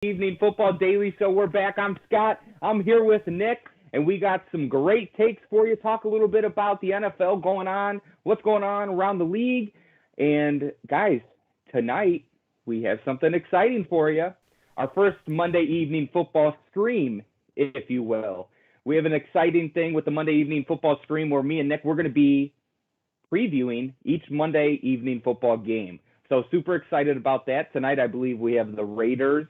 Evening Football Daily Show. We're back. I'm Scott. I'm here with Nick, and we got some great takes for you. Talk a little bit about the NFL going on, what's going on around the league. And guys, tonight we have something exciting for you. Our first Monday Evening Football stream, if you will. We have an exciting thing with the Monday Evening Football stream where me and Nick, we're going to be previewing each Monday Evening Football game. So super excited about that. Tonight, I believe we have the Raiders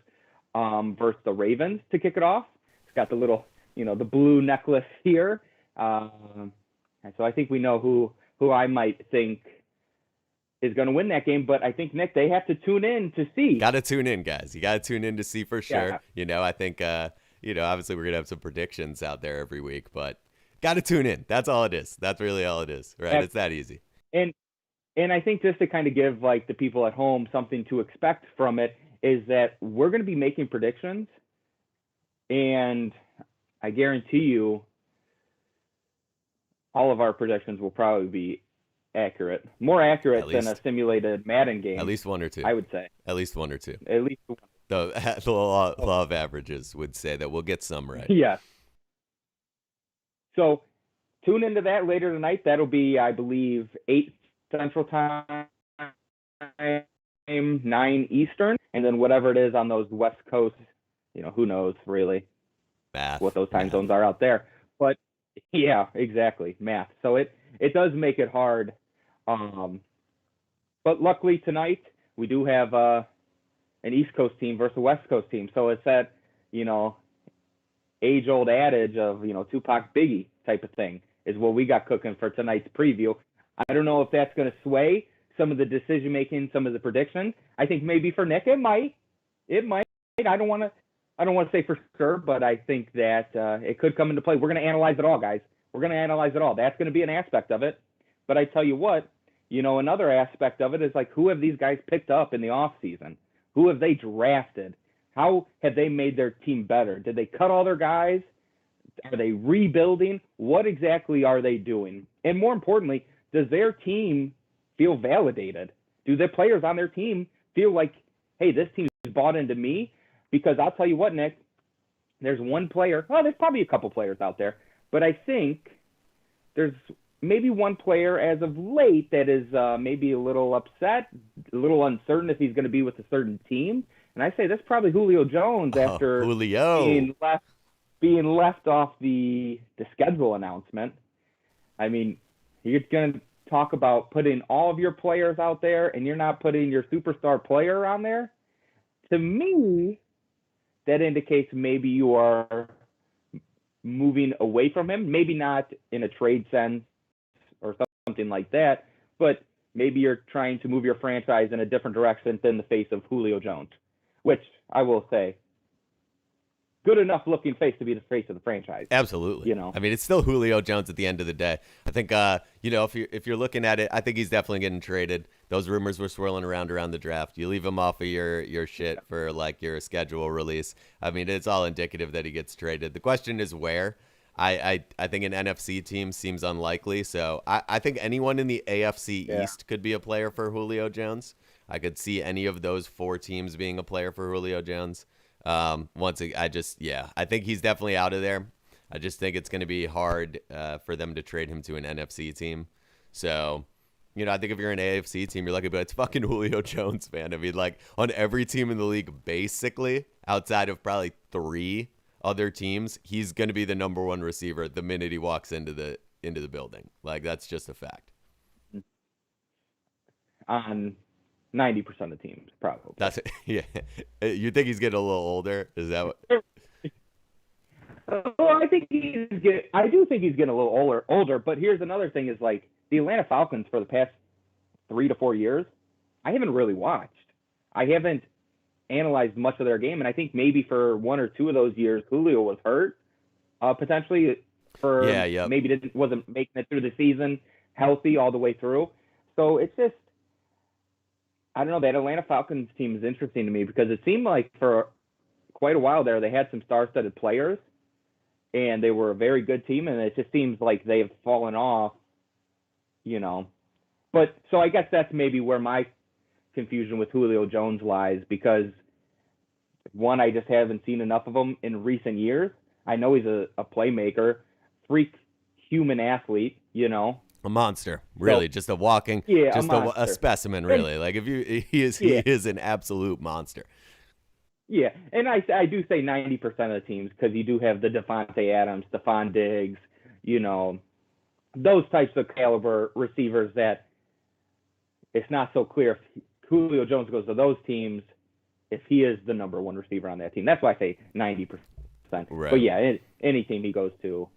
versus the Ravens to kick it off. It's got the little, the blue necklace here. And so I think we know who I might think is going to win that game. But I think, Nick, they have to tune in to see. Got to tune in, guys. You got to tune in to see for sure. Yeah. I think, obviously we're going to have some predictions out there every week, but got to tune in. That's all it is. That's really all it is, right? It's that easy. And I think just to kind of give the people at home something to expect from it is that we're going to be making predictions, and I guarantee you all of our predictions will probably be accurate, more accurate than a simulated Madden game. At least one or two, I would say. At least one or two. At least one. The law of averages would say that we'll get some right. Yeah. So tune into that later tonight. That'll be, I believe, 8 Central Time, 9 Eastern, and then whatever it is on those West Coast, who knows really what those time zones are out there. But yeah, exactly, math. So it does make it hard. But luckily tonight we do have an East Coast team versus a West Coast team. So it's that, age-old adage of, Tupac Biggie type of thing is what we got cooking for tonight's preview. I don't know if that's going to sway some of the decision-making, some of the predictions. I think maybe for Nick, it might. I don't want to say for sure, but I think that it could come into play. We're going to analyze it all, guys. We're going to analyze it all. That's going to be an aspect of it. But I tell you what, another aspect of it is who have these guys picked up in the offseason? Who have they drafted? How have they made their team better? Did they cut all their guys? Are they rebuilding? What exactly are they doing? And more importantly, does their team feel validated? Do the players on their team feel like, hey, this team is bought into me? Because I'll tell you what, Nick, there's one player. Well, there's probably a couple players out there, but I think there's maybe one player as of late that is maybe a little upset, a little uncertain if he's going to be with a certain team. And I say that's probably Julio Jones after being left off the schedule announcement. I mean, you're going to talk about putting all of your players out there and you're not putting your superstar player on there. To me, that indicates maybe you are moving away from him, maybe not in a trade sense or something like that, but maybe you're trying to move your franchise in a different direction than the face of Julio Jones, which I will say, good enough looking face to be the face of the franchise. Absolutely. I mean, it's still Julio Jones at the end of the day. I think, if you're looking at it, I think he's definitely getting traded. Those rumors were swirling around the draft. You leave him off of your shit for your schedule release. I mean, it's all indicative that he gets traded. The question is where. I think an NFC team seems unlikely. So I think anyone in the AFC East could be a player for Julio Jones. I could see any of those 4 teams being a player for Julio Jones. I think he's definitely out of there. I just think it's going to be hard for them to trade him to an NFC team. So, I think if you're an AFC team, you're lucky, but it's fucking Julio Jones, man. I mean, on every team in the league, basically, outside of probably 3 other teams, he's going to be the number 1 receiver the minute he walks into the building. That's just a fact. On 90% of teams, probably. That's it. Yeah. You think he's getting a little older? Is that what? Well, I do think he's getting a little older. But here's another thing: is the Atlanta Falcons for the past 3 to 4 years, I haven't really watched. I haven't analyzed much of their game, and I think maybe for 1 or 2 of those years, Julio was hurt, potentially maybe wasn't making it through the season healthy all the way through. So it's just, I don't know, that Atlanta Falcons team is interesting to me because it seemed like for quite a while there they had some star-studded players, and they were a very good team, and it just seems like they have fallen off, But so I guess that's maybe where my confusion with Julio Jones lies, because one, I just haven't seen enough of him in recent years. I know he's a playmaker, freak human athlete, you know. A monster, really, So, just a walking, yeah, a just a monster. specimen, And really. Like if you, he yeah, is an absolute monster. yeah, and I do say 90% of the teams because you do have the Devontae Adams, Stephon Diggs, you know, those types of caliber receivers that it's not so clear if Julio Jones goes to those teams if he is the number one receiver on that team. That's why I say 90%. Right. But yeah, any team he goes to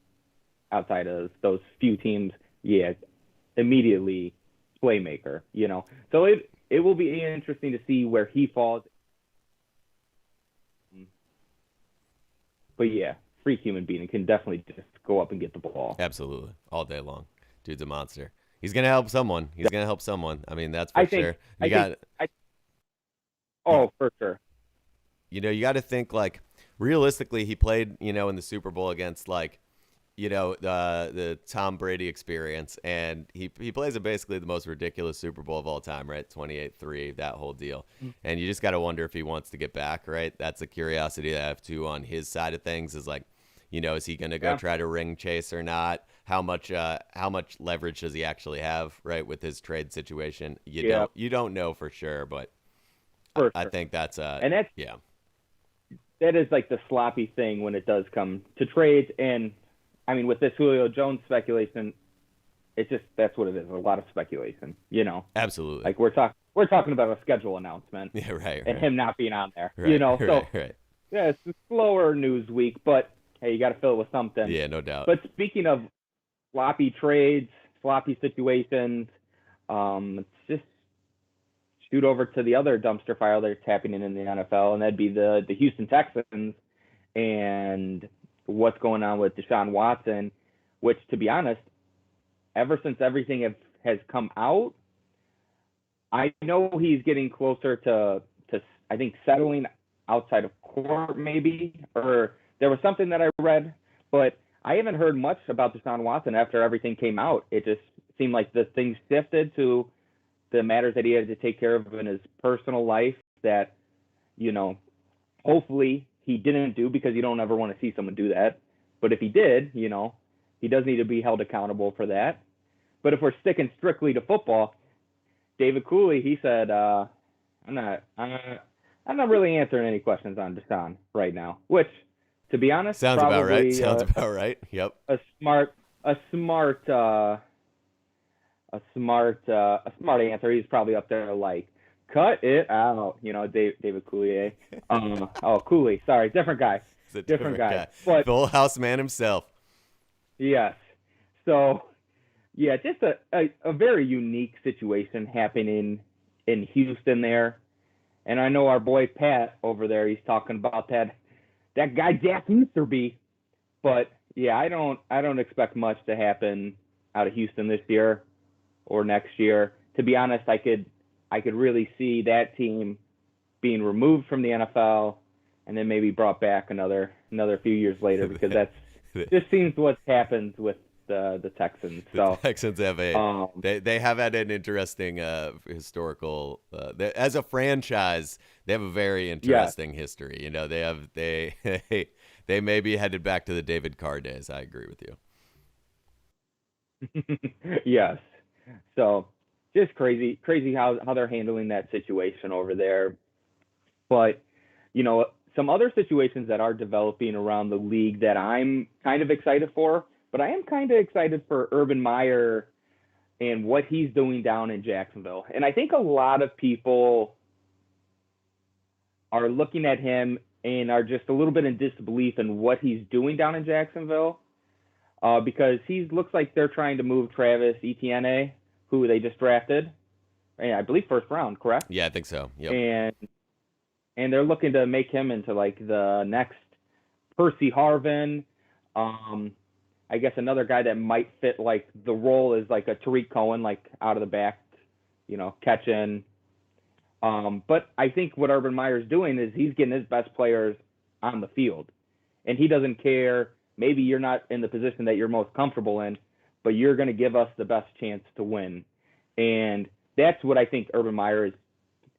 outside of those few teams, yeah, immediately playmaker, you know. So it will be interesting to see where he falls. But yeah, freak human being can definitely just go up and get the ball. Absolutely, all day long. Dude's a monster. He's gonna help someone. He's gonna help someone. I mean, that's for I sure. think I think I you, oh for sure. you got to think like realistically. He played, in the Super Bowl against like, the Tom Brady experience, and he plays at basically the most ridiculous Super Bowl of all time, right? 28-3, that whole deal. And you just got to wonder if he wants to get back, right? That's a curiosity that I have too on his side of things. Is like, is he going to go try to ring chase or not? How much leverage does he actually have, right, with his trade situation? You don't know for sure, but I think that's and that's yeah. That is like the sloppy thing when it does come to trades. And I mean, with this Julio Jones speculation, it's just that's what it is. A lot of speculation, Absolutely. Like we're talking about a schedule announcement, Yeah, right. and him not being on there, right, So right. yeah, it's a slower news week, but hey, you got to fill it with something. Yeah, no doubt. But speaking of sloppy trades, sloppy situations, let's just shoot over to the other dumpster fire that's happening in the NFL, and that'd be the Houston Texans and what's going on with Deshaun Watson, which, to be honest, ever since everything has come out, I know he's getting closer to I think settling outside of court maybe, or there was something that I read, but I haven't heard much about Deshaun Watson after everything came out. It just seemed like the things shifted to the matters that he had to take care of in his personal life that, hopefully he didn't do, because you don't ever want to see someone do that. But if he did, he does need to be held accountable for that. But if we're sticking strictly to football, David Cooley, he said, I'm not really answering any questions on Deshaun right now, which, to be honest, sounds probably, about right. Sounds about right. Yep. A smart answer. He's probably up there like, cut it out, David Cooley. Cooley, sorry, different guy. It's a different guy. But full house man himself. Yes. So, yeah, just a very unique situation happening in Houston there. And I know our boy Pat over there, he's talking about that guy Jack Easterby. But yeah, I don't expect much to happen out of Houston this year or next year. To be honest, I could really see that team being removed from the NFL and then maybe brought back another few years later, because that's just seems what happens with the Texans. So the Texans have they have had an interesting historical as a franchise. They have a very interesting history. They may be headed back to the David Carr days. I agree with you. Yes. So just crazy how they're handling that situation over there. But some other situations that are developing around the league that I'm kind of excited for, but I am kind of excited for Urban Meyer and what he's doing down in Jacksonville. And I think a lot of people are looking at him and are just a little bit in disbelief in what he's doing down in Jacksonville, because he looks like they're trying to move Travis Etienne, who they just drafted, I believe first round, correct? Yeah, I think so. Yep. And they're looking to make him into like the next Percy Harvin. I guess another guy that might fit like the role is like a Tariq Cohen, like out of the back, catching. But I think what Urban Meyer's doing is he's getting his best players on the field, and he doesn't care. Maybe you're not in the position that you're most comfortable in, but you're going to give us the best chance to win. And that's what I think Urban Meyer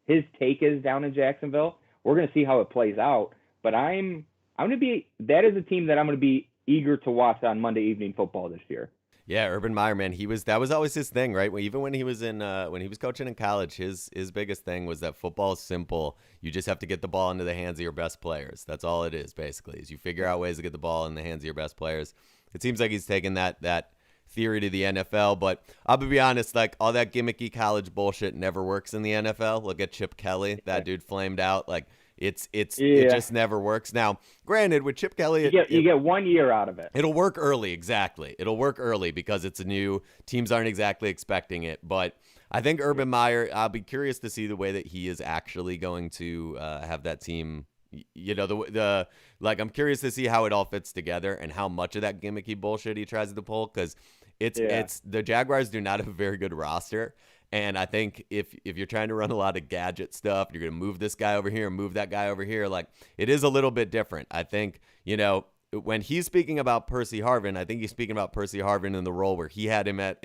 his take is down in Jacksonville, we're going to see how it plays out. But that is a team that I'm going to be eager to watch on Monday Evening Football this year. Yeah, Urban Meyer, man, that was always his thing, right? Even when he was when he was coaching in college, his biggest thing was that football is simple. You just have to get the ball into the hands of your best players. That's all it is, basically. Is you figure out ways to get the ball in the hands of your best players. It seems like he's taken that theory to the NFL, but I'll be honest, like all that gimmicky college bullshit never works in the NFL. Look at Chip Kelly, that dude flamed out. Like it just never works. Now, granted, with Chip Kelly, you get 1 year out of it. It'll work early, exactly. It'll work early because it's new. Teams aren't exactly expecting it, but I think Urban Meyer, I'll be curious to see the way that he is actually going to have that team. You know, I'm curious to see how it all fits together and how much of that gimmicky bullshit he tries to pull, because it's the Jaguars do not have a very good roster. And I think if you're trying to run a lot of gadget stuff, you're going to move this guy over here, move that guy over here. Like, it is a little bit different. I think, you know, when he's speaking about Percy Harvin, I think he's speaking about Percy Harvin in the role where he had him at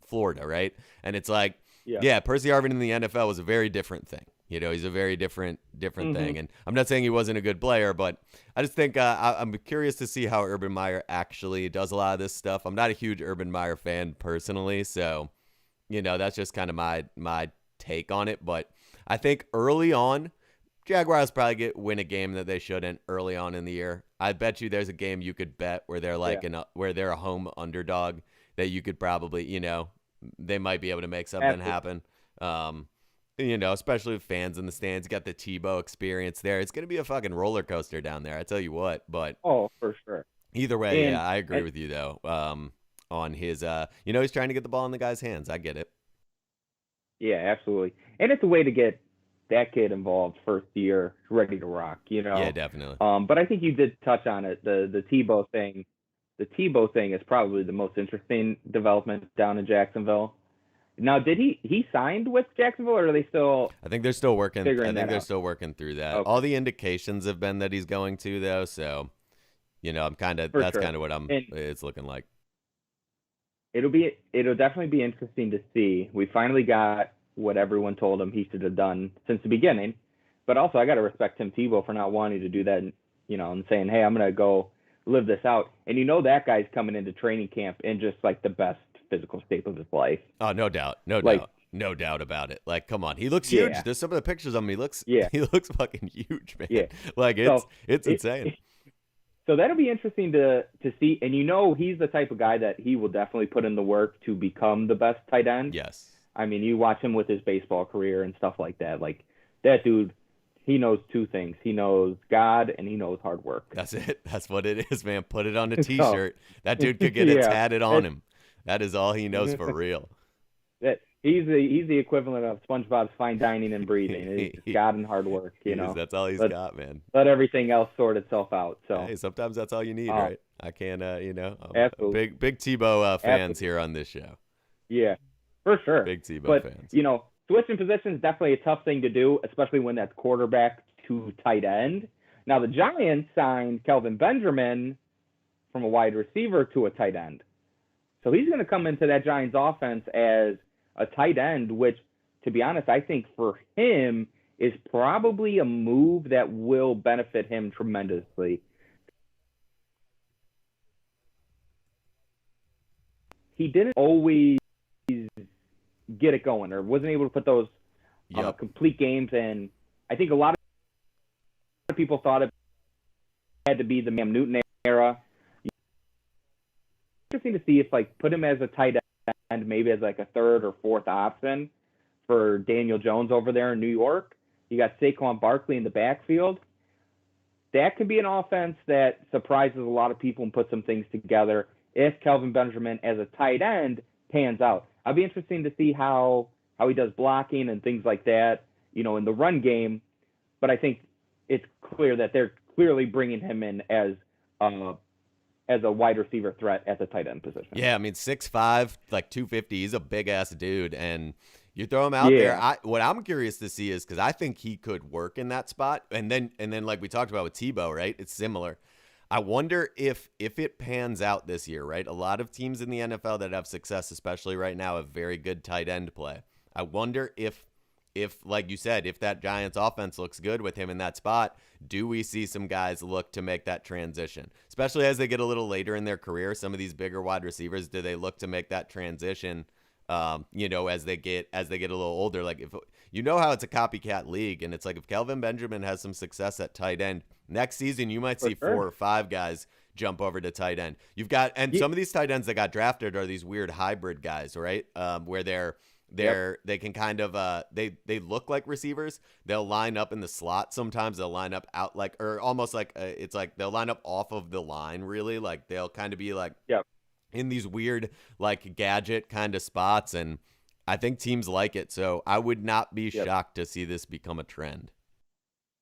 Florida, right? And it's like, yeah, Percy Harvin in the NFL was a very different thing. You know, he's a very different thing. And I'm not saying he wasn't a good player, but I just think I'm curious to see how Urban Meyer actually does a lot of this stuff. I'm not a huge Urban Meyer fan personally, so, you know, that's just kind of my take on it. But I think early on, Jaguars probably win a game that they shouldn't early on in the year. I bet you there's a game you could bet where they're where they're a home underdog that you could probably, you know, they might be able to make something happen. You know, especially with fans in the stands. You got the Tebow experience there. It's going to be a fucking roller coaster down there, I tell you what. But for sure. Either way, yeah, I agree with you though. On his, you know, he's trying to get the ball in the guy's hands. I get it. Yeah, absolutely. And it's a way to get that kid involved first year, ready to rock. You know. Yeah, definitely. But I think you did touch on it. The Tebow thing. The Tebow thing is probably the most interesting development down in Jacksonville. Now, did he signed with Jacksonville, or are they still? I think they're still working. Still working through that. Okay. All the indications have been that he's going to, though. So, you know, kind of what it's looking like. It'll definitely be interesting to see. We finally got what everyone told him he should have done since the beginning. But also, I got to respect Tim Tebow for not wanting to do that. You know, and saying, "Hey, I'm gonna go live this out." And you know that guy's coming into training camp in just like the best physical shape of his life. Oh, no doubt. No doubt about it. Like, come on. He looks huge. There's some of the pictures of him. He looks fucking huge, man. Yeah. Like, it's insane. So that'll be interesting to see. And you know, he's the type of guy that he will definitely put in the work to become the best tight end. Yes. I mean, you watch him with his baseball career and stuff like that. Like, that dude, he knows two things. He knows God and he knows hard work. That's it. That's what it is, man. Put it on a T-shirt. That dude could get it tatted on him. That is all he knows for real. He's the equivalent of SpongeBob's fine dining and breathing. It's God and hard work, you know. That's all he's got, man. Let everything else sort itself out. So hey, sometimes that's all you need, right? I can't, you know. Absolutely. Big Tebow fans here on this show. Yeah, for sure. Big Tebow fans. You know, switching positions is definitely a tough thing to do, especially when that's quarterback to tight end. Now the Giants signed Kelvin Benjamin from a wide receiver to a tight end. So he's going to come into that Giants offense as a tight end, which, to be honest, I think for him is probably a move that will benefit him tremendously. He didn't always get it going or wasn't able to put those complete games in. I think a lot of people thought it had to be the Cam Newton era. Interesting to see if put him as a tight end, maybe as a third or fourth option for Daniel Jones over there in New York. You got Saquon Barkley in the backfield. That could be an offense that surprises a lot of people and puts some things together if Kelvin Benjamin as a tight end pans out. I'll be interesting to see how he does blocking and things like that, you know, in the run game. But I think it's clear that they're clearly bringing him in as a wide receiver threat at the tight end position. Yeah, I mean, 6'5", 250. He's a big-ass dude, and you throw him out there. What I'm curious to see is, because I think he could work in that spot, and then like we talked about with Tebow, right? It's similar. I wonder if it pans out this year, right? A lot of teams in the NFL that have success, especially right now, have very good tight end play. I wonder if if, like you said, if that Giants offense looks good with him in that spot, do we see some guys look to make that transition, especially as they get a little later in their career? Some of these bigger wide receivers, do they look to make that transition? As they get a little older, like if how it's a copycat league, and it's like if Kelvin Benjamin has some success at tight end next season, you might see 4 or 5 guys jump over to tight end. You've got, and some of these tight ends that got drafted are these weird hybrid guys, right? Where they can kind of they look like receivers. They'll line up in the slot. Sometimes they'll line up out like, or almost like it's like they'll line up off of the line, really. Like they'll kind of be like in these weird like gadget kind of spots, and I think teams like it. So I would not be shocked to see this become a trend.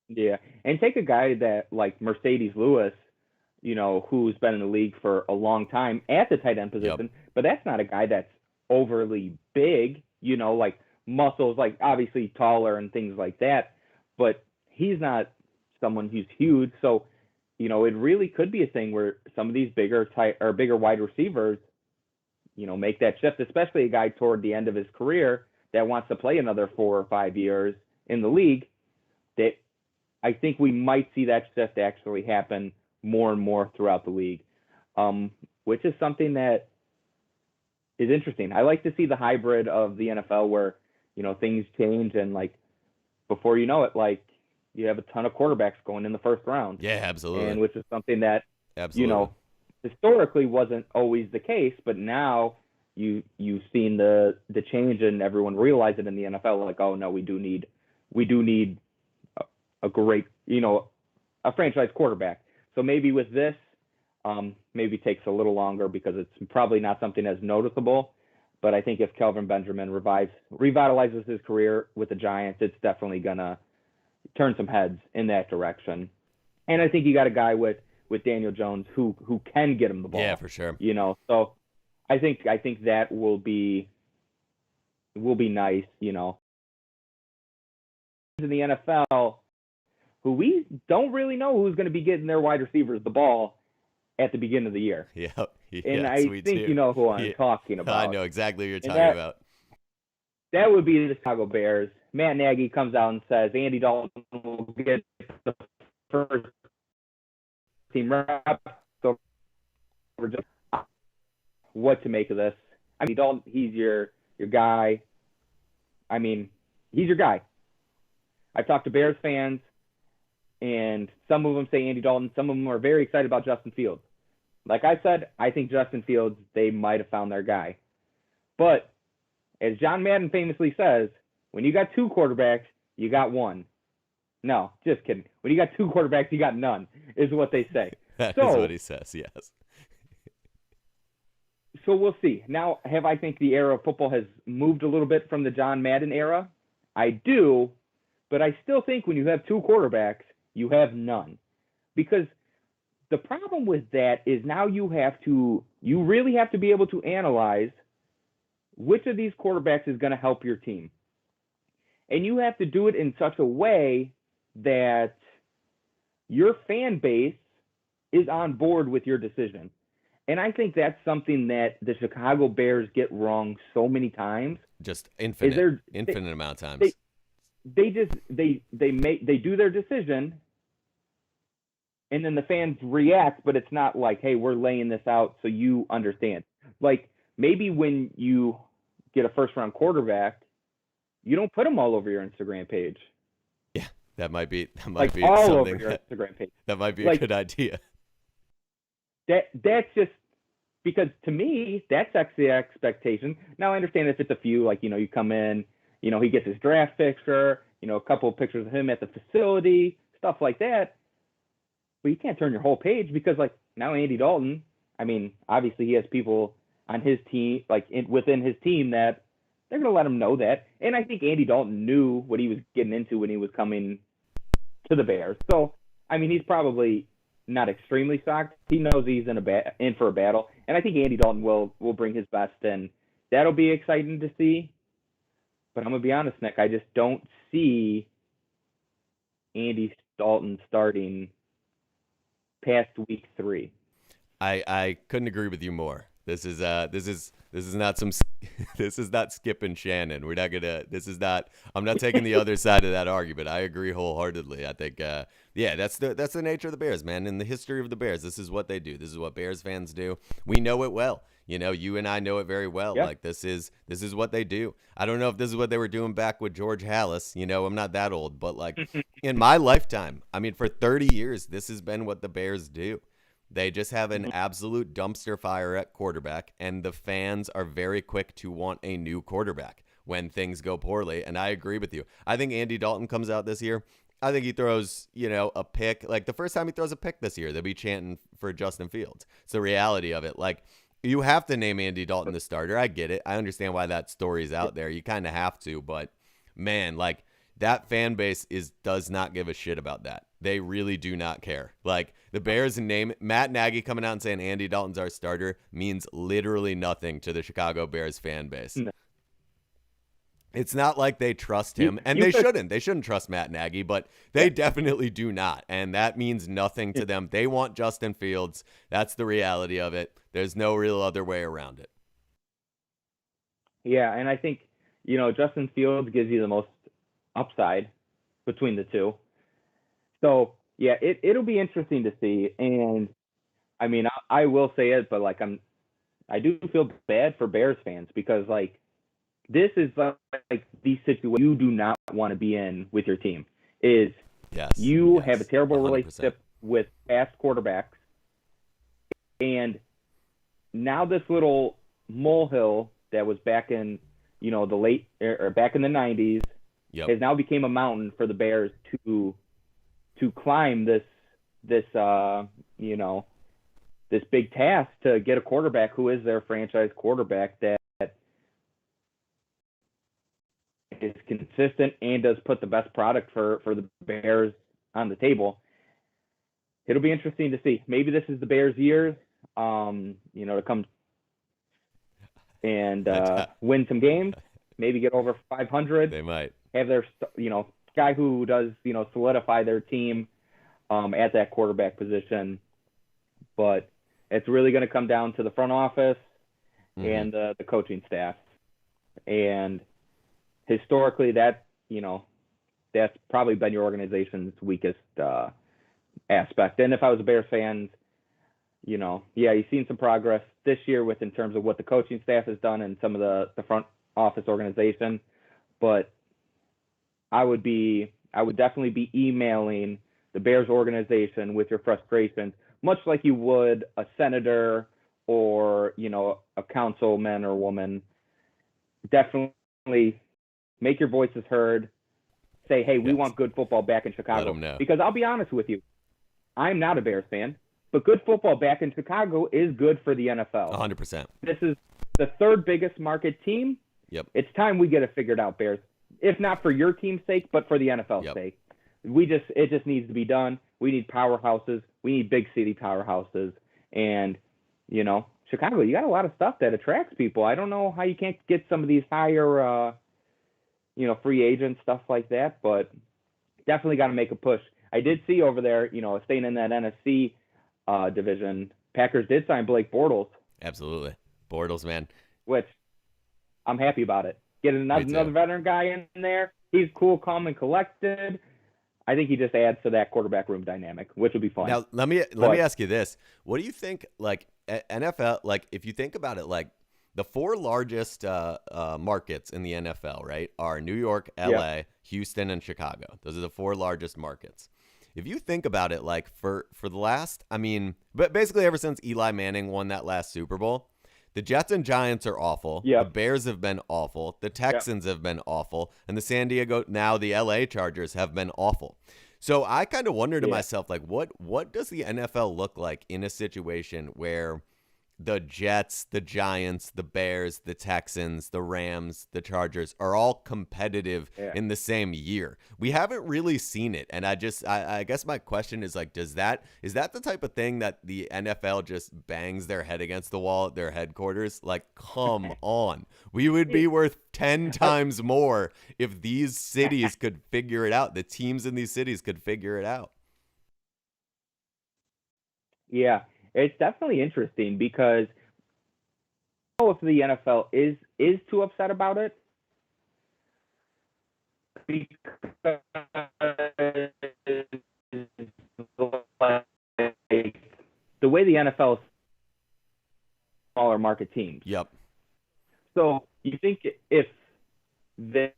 Yeah, and take a guy that like Mercedes Lewis, who's been in the league for a long time at the tight end position, but that's not a guy that's overly big, like muscles, like obviously taller and things like that, but he's not someone who's huge. So, it really could be a thing where some of these bigger wide receivers, make that shift, especially a guy toward the end of his career that wants to play another 4 or 5 years in the league. That I think we might see that shift actually happen more and more throughout the league, which is something that is interesting. I like to see the hybrid of the NFL where, things change and like before you know it, like you have a ton of quarterbacks going in the first round. Yeah, absolutely. And which is something that, historically wasn't always the case, but now you've seen the change and everyone realized it in the NFL. Like, oh no, we do need a great, a franchise quarterback. So maybe with this, maybe takes a little longer because it's probably not something as noticeable. But I think if Kelvin Benjamin revitalizes his career with the Giants, it's definitely gonna turn some heads in that direction. And I think you got a guy with Daniel Jones who can get him the ball. Yeah, for sure. So I think that will be nice. In the NFL, who we don't really know who's going to be getting their wide receivers the ball at the beginning of the year. Yeah. And I think you know who I'm talking about. I know exactly who you're talking about. That would be the Chicago Bears. Matt Nagy comes out and says Andy Dalton will get the first team rep. So we're just what to make of this. I mean, Dalton, he's your guy. I mean, he's your guy. I've talked to Bears fans, and some of them say Andy Dalton. Some of them are very excited about Justin Fields. Like I said, I think Justin Fields, they might have found their guy. But as John Madden famously says, when you got 2 quarterbacks, you got one. No, just kidding. When you got 2 quarterbacks, you got none, is what they say. That is what he says, yes. So we'll see. Now, I think the era of football has moved a little bit from the John Madden era? I do, but I still think when you have 2 quarterbacks, you have none. Because the problem with that is now you really have to be able to analyze which of these quarterbacks is going to help your team. And you have to do it in such a way that your fan base is on board with your decision. And I think that's something that the Chicago Bears get wrong so many times. Just infinite amount of times. They do their decision, and then the fans react, but it's not like, hey, we're laying this out so you understand. Like maybe when you get a first-round quarterback, you don't put them all over your Instagram page. Yeah, that might be all something over your Instagram page. That might be a good idea. That's just because to me that's actually the expectation. Now I understand if it's a few, like you come in, he gets his draft picture, a couple of pictures of him at the facility, stuff like that. But you can't turn your whole page because like now Andy Dalton, I mean, obviously he has people on his team, within his team that they're going to let him know that. And I think Andy Dalton knew what he was getting into when he was coming to the Bears. So, I mean, he's probably not extremely shocked. He knows he's in for a battle. And I think Andy Dalton will bring his best, and that'll be exciting to see. But I'm going to be honest, Nick, I just don't see Andy Dalton starting past week 3. I couldn't agree with you more. This is not some this is not Skip and Shannon. We're not gonna. This is not. I'm not taking the other side of that argument. I agree wholeheartedly. I think yeah, that's the nature of the Bears, man. In the history of the Bears, this is what they do. This is what Bears fans do. We know it well. You know, you and I know it very well. Yep. Like this is what they do. I don't know if this is what they were doing back with George Halas. You know, I'm not that old, but like in my lifetime, I mean, for 30 years, this has been what the Bears do. They just have an absolute dumpster fire at quarterback, and the fans are very quick to want a new quarterback when things go poorly. And I agree with you. I think Andy Dalton comes out this year. I think he throws, you know, a pick. Like the first time he throws a pick this year, they'll be chanting for Justin Fields. It's the reality of it. Like you have to name Andy Dalton the starter. I get it. I understand why that story's out there. You kind of have to, but man, like that fan base does not give a shit about that. They really do not care. Like the Bears name Matt Nagy coming out and saying Andy Dalton's our starter means literally nothing to the Chicago Bears fan base. No. It's not like they trust him, and they shouldn't. They shouldn't trust Matt Nagy, but they definitely do not, and that means nothing to them. They want Justin Fields. That's the reality of it. There's no real other way around it. Yeah, and I think, you know, Justin Fields gives you the most upside between the two. So, yeah, it'll be interesting to see. And, I mean, I will say it, but, like, I do feel bad for Bears fans because, like, this is, like the situation you do not want to be in with your team is you have a terrible 100%. Relationship with past quarterbacks. And now this little molehill that was back in, you know, back in the 90s has now became a mountain for the Bears to climb this you know, this big task to get a quarterback who is their franchise quarterback that is consistent and does put the best product for the Bears on the table. It'll be interesting to see. Maybe this is the Bears' year, you know, to come and win some games, maybe get over 500. They might have their, you know, guy who does, you know, solidify their team at that quarterback position. But it's really going to come down to the front office and the coaching staff. And historically, that, you know, that's probably been your organization's weakest aspect. And if I was a Bears fan, you know, yeah, you've seen some progress this year in terms of what the coaching staff has done and some of the front office organization. But I would definitely be emailing the Bears organization with your frustrations, much like you would a senator or, you know, a councilman or woman. Definitely make your voices heard. Say, hey, we want good football back in Chicago. Let them know. Because I'll be honest with you, I'm not a Bears fan, but good football back in Chicago is good for the NFL. 100%. This is the third biggest market team. Yep. It's time we get it figured out, Bears. If not for your team's sake, but for the NFL's sake. It just needs to be done. We need powerhouses. We need big city powerhouses. And, you know, Chicago, you got a lot of stuff that attracts people. I don't know how you can't get some of these higher, you know, free agents, stuff like that, but definitely got to make a push. I did see over there, you know, staying in that NFC division, Packers did sign Blake Bortles. Absolutely. Bortles, man. Which I'm happy about it. Get another veteran guy in there. He's cool, calm, and collected. I think he just adds to that quarterback room dynamic, which would be fun. Now, let me ask you this. What do you think, like, NFL, like, if you think about it, like, the four largest markets in the NFL, right, are New York, LA, Houston, and Chicago. Those are the four largest markets. If you think about it, like, for the last, I mean, but basically ever since Eli Manning won that last Super Bowl, the Jets and Giants are awful. The Bears have been awful. The Texans have been awful. And the LA Chargers have been awful. So I kind of wonder to myself, like, what does the NFL look like in a situation where the Jets, the Giants, the Bears, the Texans, the Rams, the Chargers are all competitive in the same year? We haven't really seen it. And I guess my question is, like, is that the type of thing that the NFL just bangs their head against the wall at their headquarters? Like, come on. We would be worth 10 times more if these cities could figure it out. The teams in these cities could figure it out. Yeah. It's definitely interesting because know if the NFL is too upset about it, because the way the NFL is smaller market teams. Yep. So you think if they,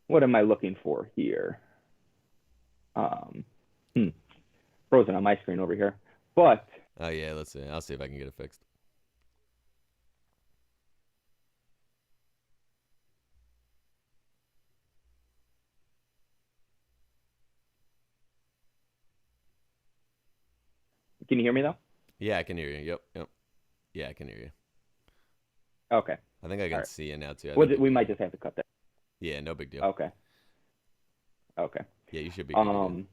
what am I looking for here? Frozen on my screen over here. But Oh yeah, let's see. I'll see if I can get it fixed. can you hear me though? Yeah, I can hear you. Yep. Yeah, I can hear you. Okay. I think I can Right. see you now too. We might just have to cut that. Yeah, no big deal. Okay. Yeah, you should be good again.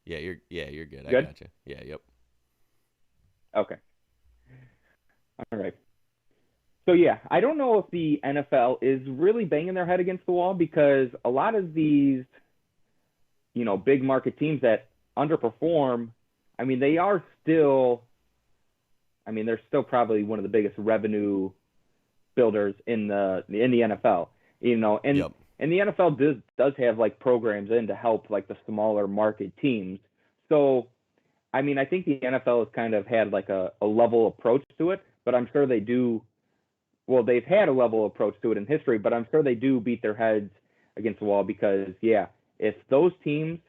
Yeah, you're good. I Good? gotcha. Yeah, yep. Okay. All right. So yeah, I don't know if the NFL is really banging their head against the wall, because a lot of these, big market teams that underperform, I mean, they're still probably one of the biggest revenue builders in the NFL, and Yep. and the NFL does have like programs in to help like the smaller market teams. So, I mean, I think the NFL has kind of had like a level approach to it, but I'm sure they do. Well, they've had a level approach to it in history, but I'm sure they do beat their heads against the wall, because yeah, if those teams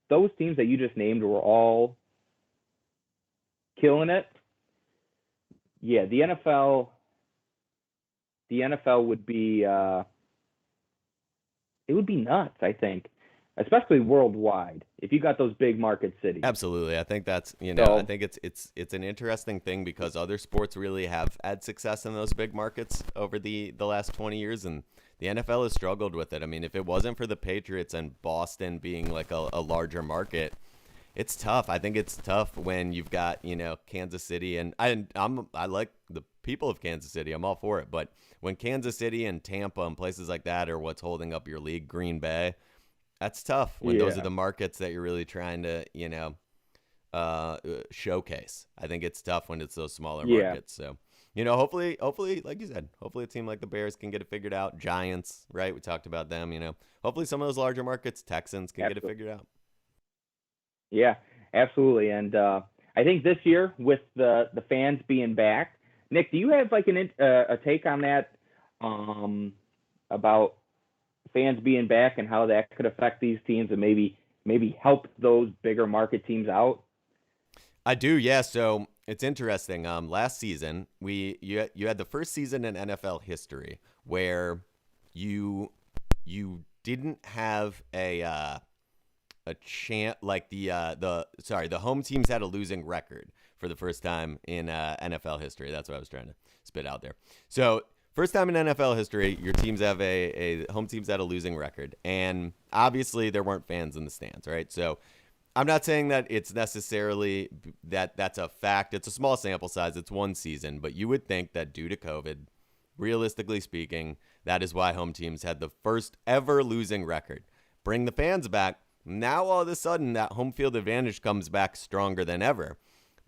that you just named were all killing it, yeah, the NFL would be it would be nuts, I think, especially worldwide if you got those big market cities. Absolutely. I think that's, So- I think it's an interesting thing, because other sports really have had success in those big markets over the last 20 years, and the NFL has struggled with it. I mean, if it wasn't for the Patriots and Boston being like a larger market, it's tough. I think it's tough when you've got, Kansas City, and I like the people of Kansas City. I'm all for it. But when Kansas City and Tampa and places like that are what's holding up your league, Green Bay, that's tough when those Yeah. are the markets that you're really trying to, showcase. I think it's tough when it's those smaller Yeah. markets. So, hopefully, like you said, hopefully a team like the Bears can get it figured out. Giants, right? We talked about them, Hopefully some of those larger markets, Texans, can get it figured out. Yeah, absolutely. And I think this year, with the fans being back, Nick, do you have like a take on that, about fans being back and how that could affect these teams and maybe help those bigger market teams out? I do, yeah. So it's interesting. Last season, you had the first season in NFL history where you didn't have a chance, like the home teams had a losing record for the first time in NFL history. That's what I was trying to spit out there. So first time in NFL history, your teams have a home teams had a losing record, and obviously there weren't fans in the stands, right? So I'm not saying that it's necessarily that's a fact. It's a small sample size. It's one season, but you would think that due to COVID, realistically speaking, that is why home teams had the first ever losing record. Bring the fans back. Now all of a sudden that home field advantage comes back stronger than ever.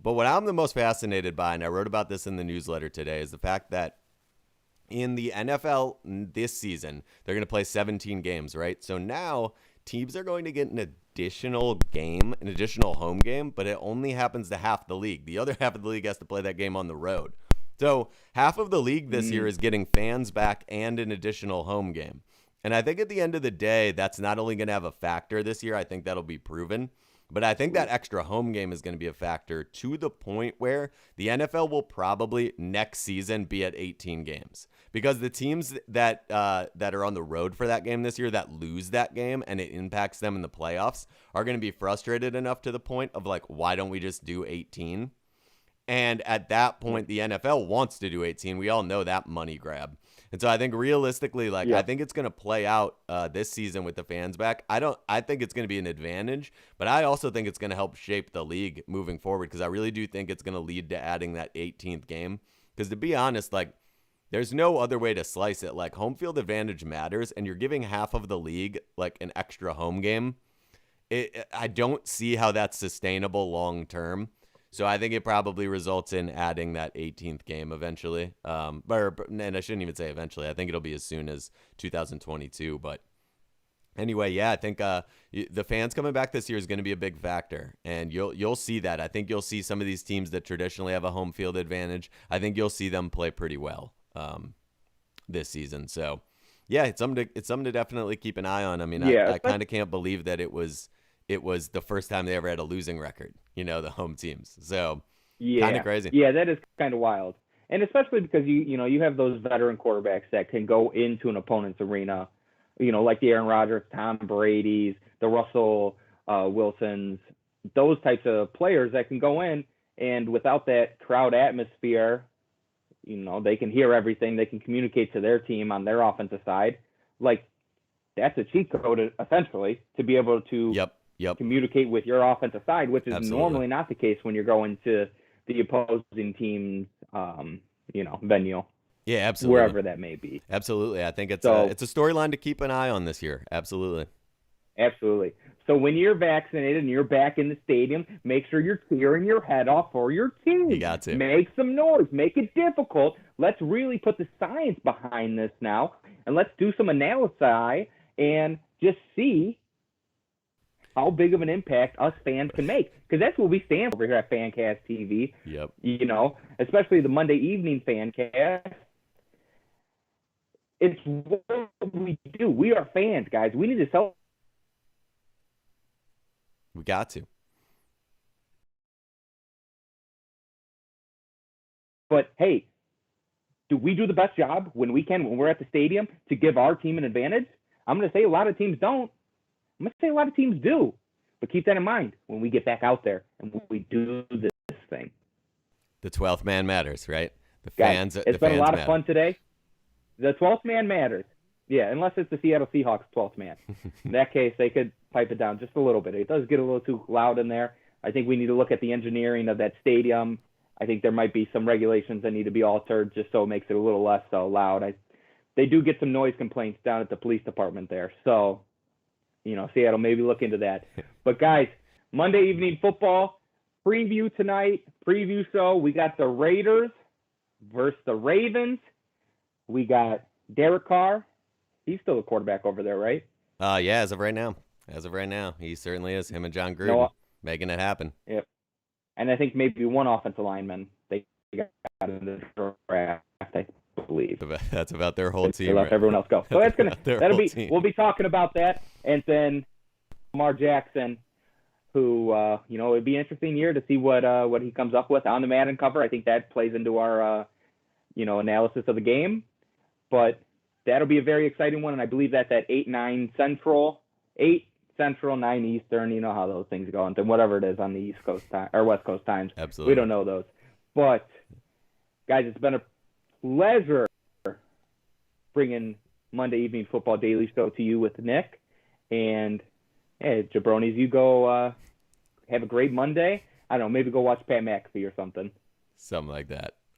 But what I'm the most fascinated by, and I wrote about this in the newsletter today, is the fact that in the NFL this season, they're going to play 17 games, right? So now teams are going to get an additional home game, but it only happens to half the league. The other half of the league has to play that game on the road. So half of the league this year is getting fans back and an additional home game. And I think at the end of the day, that's not only going to have a factor this year, I think that'll be proven, but I think that extra home game is going to be a factor to the point where the NFL will probably next season be at 18 games, because the teams that are on the road for that game this year that lose that game and it impacts them in the playoffs are going to be frustrated enough to the point of like, why don't we just do 18? And at that point, the NFL wants to do 18. We all know that money grab. And so I think realistically, I think it's going to play out this season with the fans back. I think it's going to be an advantage, but I also think it's going to help shape the league moving forward, because I really do think it's going to lead to adding that 18th game. Because to be honest, there's no other way to slice it. Home field advantage matters, and you're giving half of the league an extra home game. I don't see how that's sustainable long term. So I think it probably results in adding that 18th game eventually. And I shouldn't even say eventually. I think it'll be as soon as 2022. But anyway, yeah, I think the fans coming back this year is going to be a big factor, and you'll see that. I think you'll see some of these teams that traditionally have a home field advantage. I think you'll see them play pretty well this season. So yeah, it's something to definitely keep an eye on. I mean, I kind of can't believe that it was the first time they ever had a losing record, the home teams. So kind of crazy. Yeah, that is kind of wild. And especially because you have those veteran quarterbacks that can go into an opponent's arena, like the Aaron Rodgers, Tom Brady's, the Russell Wilsons, those types of players that can go in, and without that crowd atmosphere, they can hear everything. They can communicate to their team on their offensive side. Like, that's a cheat code, essentially, to be able to communicate with your offensive side, which is normally not the case when you're going to the opposing team's, venue. Yeah, absolutely. Wherever that may be. Absolutely. I think it's a storyline to keep an eye on this year. Absolutely. Absolutely. So when you're vaccinated and you're back in the stadium, make sure you're cheering your head off for your team. You got to. Make some noise. Make it difficult. Let's really put the science behind this now, and let's do some analysis and just see how big of an impact us fans can make. Because that's what we stand for over here at Fancast TV. Yep. Especially the Monday evening Fancast. It's what we do. We are fans, guys. We need to sell. We got to. But, hey, do we do the best job when we can, when we're at the stadium, to give our team an advantage? I'm going to say a lot of teams don't. I'm going to say a lot of teams do. But keep that in mind when we get back out there and when we do this thing. The 12th man matters, right? The Guys, fans. It's been a lot of fun today. The 12th man matters. Yeah, unless it's the Seattle Seahawks 12th man. In that case, they could pipe it down just a little bit. It does get a little too loud in there. I think we need to look at the engineering of that stadium. I think there might be some regulations that need to be altered just so it makes it a little less loud. They do get some noise complaints down at the police department there. So, Seattle, maybe look into that. But, guys, Monday evening football preview tonight, preview show. We got the Raiders versus the Ravens. We got Derek Carr. He's still a quarterback over there, right? Yeah, as of right now. He certainly is. Him and John Gruden making it happen. Yep. And I think maybe one offensive lineman they got in the draft, I believe. That's about their whole team. They let everyone else go. So we'll be talking about that. And then Lamar Jackson, who it'd be an interesting year to see what he comes up with on the Madden cover. I think that plays into our analysis of the game. But that'll be a very exciting one, and I believe that's at 8 Central, 9 Eastern. You know how those things go, and then whatever it is on the East Coast time or West Coast times. Absolutely. We don't know those. But, guys, it's been a pleasure bringing Monday Evening Football Daily Show to you with Nick. And, hey, jabronis, you go have a great Monday. I don't know, maybe go watch Pat McAfee or something. Something like that.